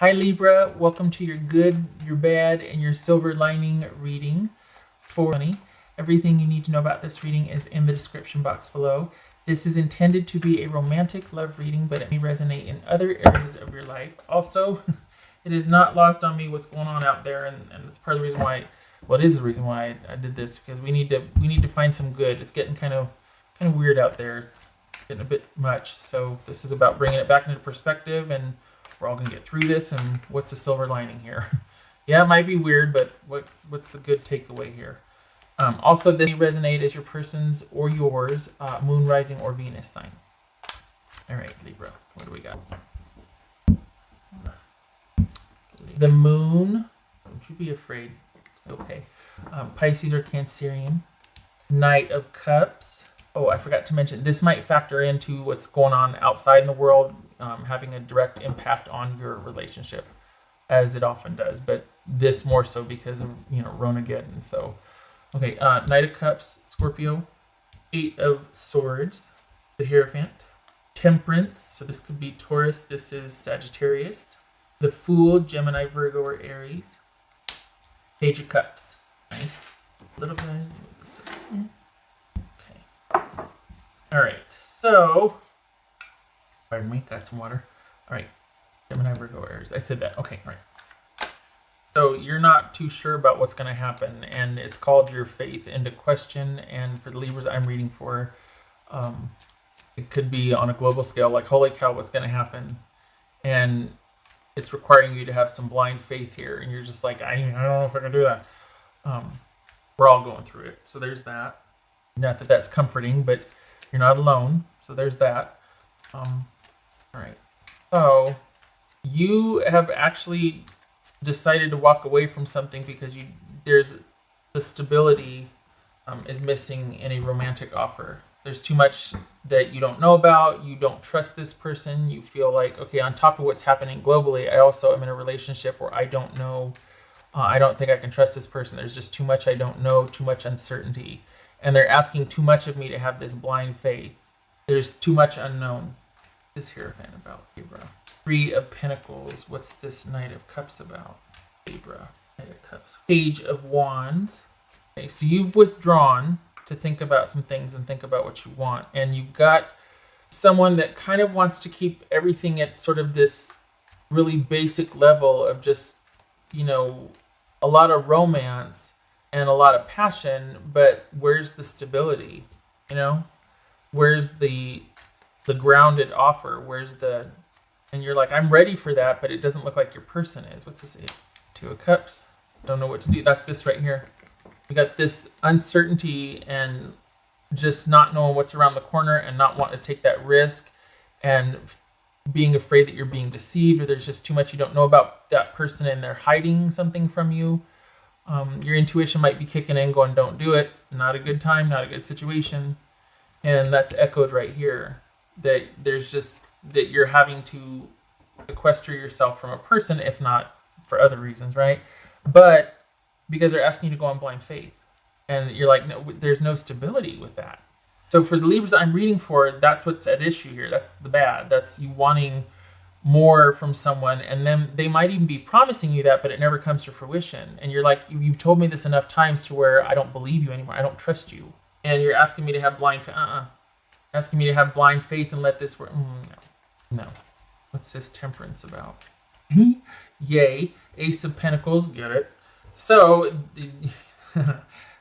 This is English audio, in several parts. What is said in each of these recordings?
Hi Libra, welcome to your good, your bad, and your silver lining reading for money. Everything you need to know about this reading is in the description box below. This is intended to be a romantic love reading, but it may resonate in other areas of your life. Also, it is not lost on me what's going on out there, and that's part of the reason why, well, it is the reason why I did this, because we need to find some good. It's getting kind of weird out there, getting a bit much. So this is about bringing it back into perspective, and we're all gonna get through this. And what's the silver lining here? Yeah, it might be weird, but what's the good takeaway here? Also, this may resonate as your person's or yours moon, rising, or Venus sign. All right, Libra, what do we got? The moon. Don't you be afraid. Okay. Pisces or Cancerian. Knight of Cups. Oh, I forgot to mention, this might factor into what's going on outside in the world, having a direct impact on your relationship, as it often does. But this more so because of, Ronageddon. So, okay, Knight of Cups, Scorpio. Eight of Swords, the Hierophant. Temperance, so this could be Taurus, this is Sagittarius. The Fool, Gemini, Virgo, or Aries. Page of Cups, nice. Little guy. All right, so, pardon me, got some water. All right, Gemini, Virgo, Aries. I said that. Okay, all right. So you're not too sure about what's going to happen, and it's called your faith into question. And for the Libras I'm reading for, it could be on a global scale, like, holy cow, what's going to happen? And it's requiring you to have some blind faith here, and you're just like, I don't know if I can do that. We're all going through it, so there's that. Not that that's comforting, but you're not alone, so there's that. All right. So you have actually decided to walk away from something because there's the stability is missing in a romantic offer. There's too much that you don't know about. You don't trust this person. You feel like, okay, on top of what's happening globally, I also am in a relationship where I don't know. I don't think I can trust this person. There's just too much I don't know, too much uncertainty. And they're asking too much of me to have this blind faith. There's too much unknown. This Hierophant about Libra. Three of Pentacles. What's this Knight of Cups about? Libra. Knight of Cups. Page of Wands. Okay, so you've withdrawn to think about some things and think about what you want. And you've got someone that kind of wants to keep everything at sort of this really basic level of just, a lot of romance and a lot of passion, but where's the stability? Where's the grounded offer? And you're like, I'm ready for that, but it doesn't look like your person is. What's this? Two of Cups. Don't know what to do. That's this right here. You got this uncertainty and just not knowing what's around the corner and not wanting to take that risk and being afraid that you're being deceived, or there's just too much you don't know about that person and they're hiding something from you. Your intuition might be kicking in going, don't do it. Not a good time, not a good situation. And that's echoed right here. That you're having to sequester yourself from a person, if not for other reasons, right? But because they're asking you to go on blind faith. And you're like, no, there's no stability with that. So for the Libras I'm reading for, that's what's at issue here. That's the bad. That's you wanting more from someone, and then they might even be promising you that, but it never comes to fruition. And you're like, you've told me this enough times to where I don't believe you anymore. I don't trust you. And you're asking me to have blind faith. Asking me to have blind faith and let this work. No. What's this Temperance about? Yay. Ace of Pentacles. Get it. So,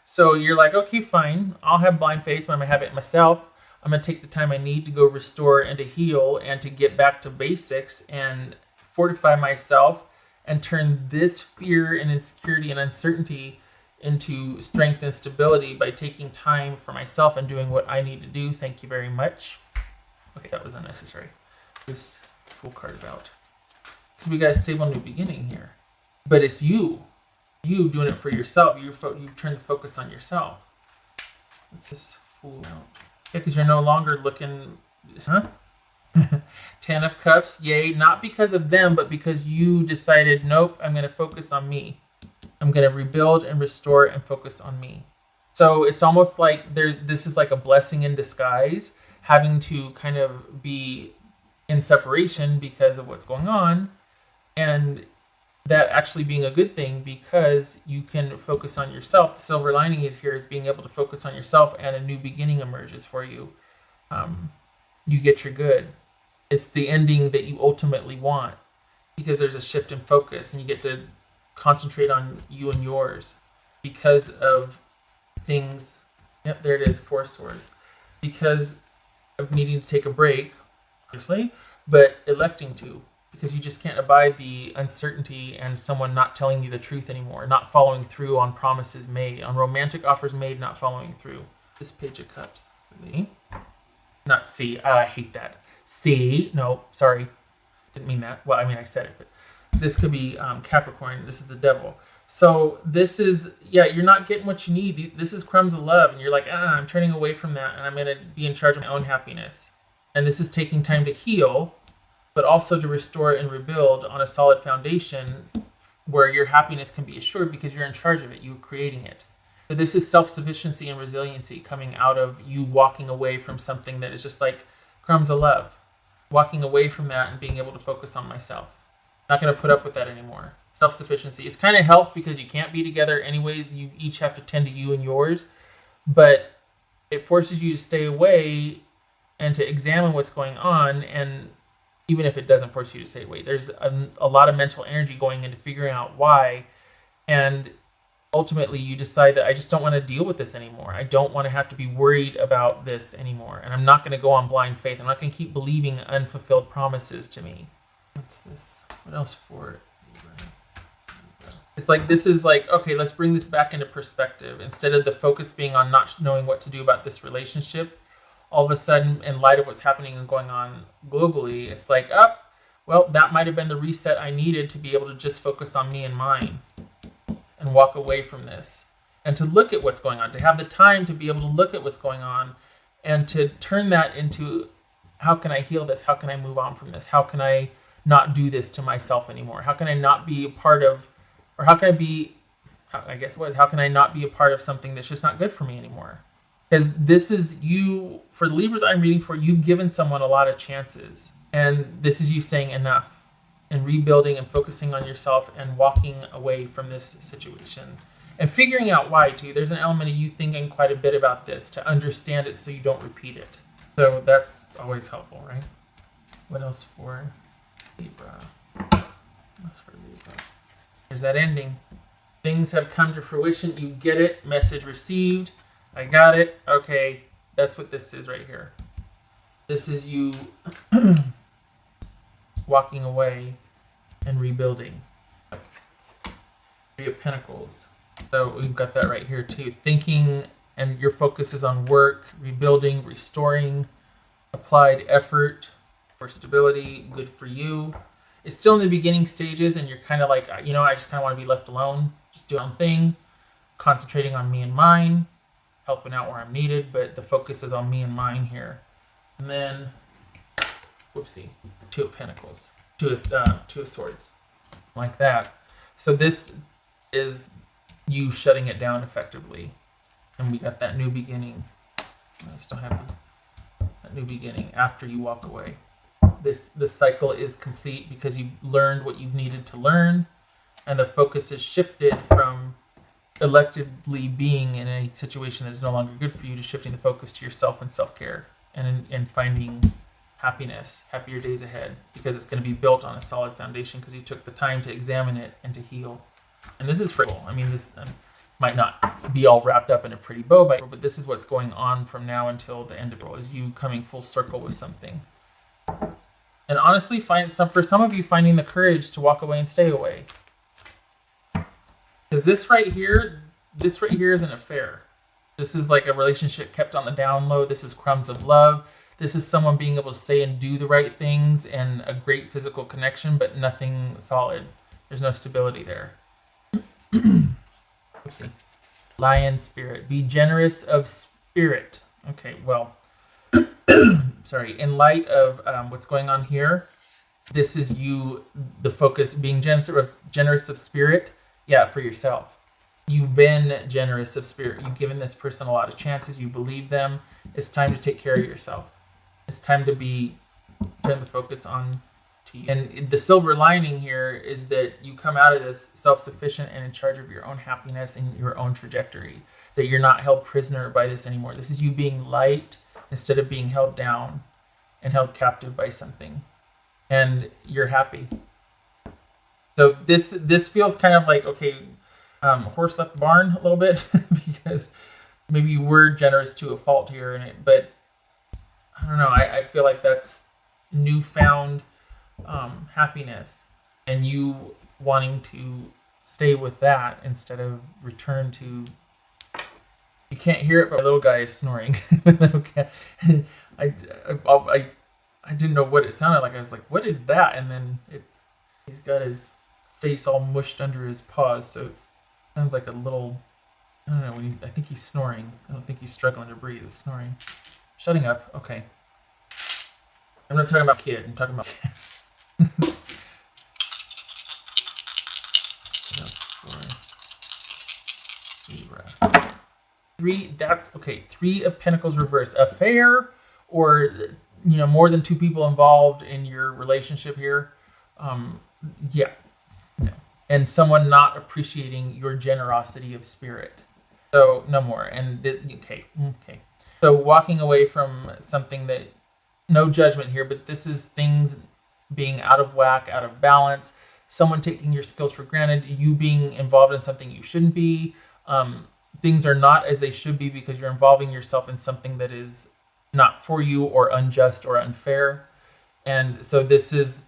so you're like, okay, fine. I'll have blind faith when I have it myself. I'm going to take the time I need to go restore and to heal and to get back to basics and fortify myself and turn this fear and insecurity and uncertainty into strength and stability by taking time for myself and doing what I need to do. Thank you very much. Okay, that was unnecessary. This Fool card about. Because we got a stable new beginning here. But it's you. You doing it for yourself. You turn the focus on yourself. What's this Fool out? Yeah, because you're no longer looking, Ten of Cups, yay. Not because of them, but because you decided, nope, I'm going to focus on me. I'm going to rebuild and restore and focus on me. So it's almost like this is like a blessing in disguise, having to kind of be in separation because of what's going on. And that actually being a good thing, because you can focus on yourself. The silver lining is here is being able to focus on yourself, and a new beginning emerges for you. You get your good. It's the ending that you ultimately want, because there's a shift in focus and you get to concentrate on you and yours because of things. Yep, there it is, 4 swords. Because of needing to take a break, obviously, but electing to, because you just can't abide the uncertainty and someone not telling you the truth anymore, not following through on promises made, on romantic offers made, not following through. This Page of Cups, really? Not C. I hate that. C. No, sorry. Didn't mean that. Well, I mean, I said it, but this could be Capricorn. This is the devil. So this is, yeah, you're not getting what you need. This is crumbs of love. And you're like, I'm turning away from that. And I'm going to be in charge of my own happiness. And this is taking time to heal, but also to restore and rebuild on a solid foundation where your happiness can be assured because you're in charge of it. You're creating it. So this is self-sufficiency and resiliency coming out of you walking away from something that is just like crumbs of love. Walking away from that and being able to focus on myself. Not going to put up with that anymore. Self-sufficiency. It's kind of helped because you can't be together anyway. You each have to tend to you and yours. But it forces you to stay away and to examine what's going on. And even if it doesn't force you to stay away, there's a lot of mental energy going into figuring out why. And ultimately you decide that I just don't want to deal with this anymore. I don't want to have to be worried about this anymore. And I'm not going to go on blind faith. I'm not going to keep believing unfulfilled promises to me. What's this? What else for it? It's like, this is like, okay, let's bring this back into perspective. Instead of the focus being on not knowing what to do about this relationship, all of a sudden, in light of what's happening and going on globally, it's like, well, that might have been the reset I needed to be able to just focus on me and mine and walk away from this. And to look at what's going on, to have the time to be able to look at what's going on and to turn that into, how can I heal this? How can I move on from this? How can I not do this to myself anymore? How can I not be a part of, or how can I be, how can I not be a part of something that's just not good for me anymore? Because this is you, for the Libras I'm reading for, you've given someone a lot of chances. And this is you saying enough and rebuilding and focusing on yourself and walking away from this situation. And figuring out why, too. There's an element of you thinking quite a bit about this to understand it so you don't repeat it. So that's always helpful, right? What else for Libra? What's for Libra? There's that ending. Things have come to fruition. You get it. Message received. I got it. Okay. That's what this is right here. This is you walking away and rebuilding. 3 of Pentacles. So we've got that right here too. Thinking, and your focus is on work, rebuilding, restoring, applied effort for stability, good for you. It's still in the beginning stages and you're kind of like, I just kind of want to be left alone. Just do my own thing, concentrating on me and mine, helping out where I'm needed, but the focus is on me and mine here. And then, whoopsie, 2 of Pentacles, 2 of Swords, like that. So this is you shutting it down effectively. And we got that new beginning. I still have that new beginning after you walk away. This cycle is complete because you learned what you needed to learn, and the focus is shifted from electively being in a situation that is no longer good for you to shifting the focus to yourself and self-care and finding happiness, happier days ahead, because it's going to be built on a solid foundation because you took the time to examine it and to heal. And this is fragile. I mean, this might not be all wrapped up in a pretty bow, but this is what's going on from now until the end of it, is you coming full circle with something. And honestly, for some of you, finding the courage to walk away and stay away. Because this right here is an affair. This is like a relationship kept on the down low. This is crumbs of love. This is someone being able to say and do the right things and a great physical connection, but nothing solid. There's no stability there. Oopsie. Lion spirit. Be generous of spirit. Okay, well, sorry. In light of what's going on here, this is you, the focus, being generous of spirit. Yeah, for yourself. You've been generous of spirit. You've given this person a lot of chances. You believe them. It's time to take care of yourself. It's time to turn the focus on to you. And the silver lining here is that you come out of this self-sufficient and in charge of your own happiness and your own trajectory. That you're not held prisoner by this anymore. This is you being light instead of being held down and held captive by something. And you're happy. So this feels kind of like, okay, horse left the barn a little bit because maybe you were generous to a fault here, but I don't know. I feel like that's newfound happiness, and you wanting to stay with that instead of return to. You can't hear it, but my little guy is snoring. Okay, I didn't know what it sounded like. I was like, "What is that?" And then he's got his face all mushed under his paws, so it sounds like a little. I don't know. I think he's snoring. I don't think he's struggling to breathe. He's snoring. Shutting up. Okay. I'm not talking about kid. I'm talking about kid. Libra. 3. That's okay. 3 of Pentacles reversed. Affair, or more than 2 people involved in your relationship here. Yeah. No. And someone not appreciating your generosity of spirit. So no more. And okay. So walking away from something that, no judgment here, but this is things being out of whack, out of balance, someone taking your skills for granted, you being involved in something you shouldn't be. Things are not as they should be because you're involving yourself in something that is not for you or unjust or unfair. And so this is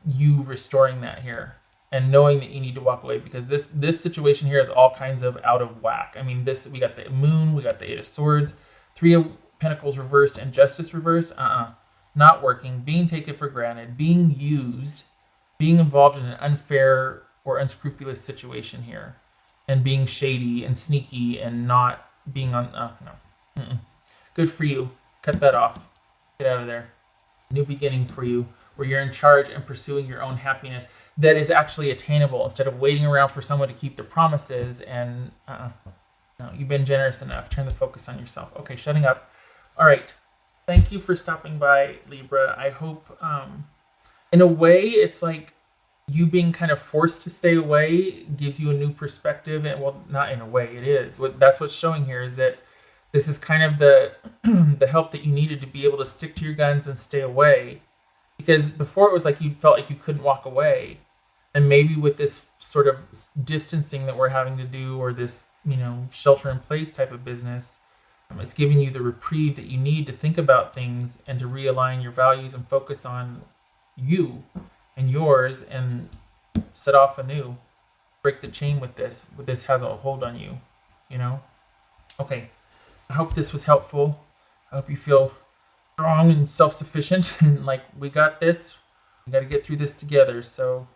you restoring that here and knowing that you need to walk away, because this situation here is all kinds of out of whack. I mean, we got the Moon, we got the 8 of Swords, 3 of Pentacles reversed, and Justice reversed. Not working, being taken for granted, being used, being involved in an unfair or unscrupulous situation here, and being shady and sneaky and not being on. No. Good for you. Cut that off. Get out of there. New beginning for you, where you're in charge and pursuing your own happiness that is actually attainable instead of waiting around for someone to keep their promises. And no, you've been generous enough. Turn the focus on yourself. Okay, shutting up. All right. Thank you for stopping by, Libra. I hope, in a way, it's like you being kind of forced to stay away gives you a new perspective. And well, not in a way, it is. That's what's showing here is that this is kind of the help that you needed to be able to stick to your guns and stay away. Because before it was like you felt like you couldn't walk away. And maybe with this sort of distancing that we're having to do, or this, shelter in place type of business, it's giving you the reprieve that you need to think about things and to realign your values and focus on you and yours and set off anew. Break the chain with this. This has a hold on you, Okay. I hope this was helpful. I hope you feel strong and self-sufficient and like, we got this. We got to get through this together. So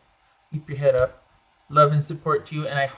keep your head up. Love and support to you. And I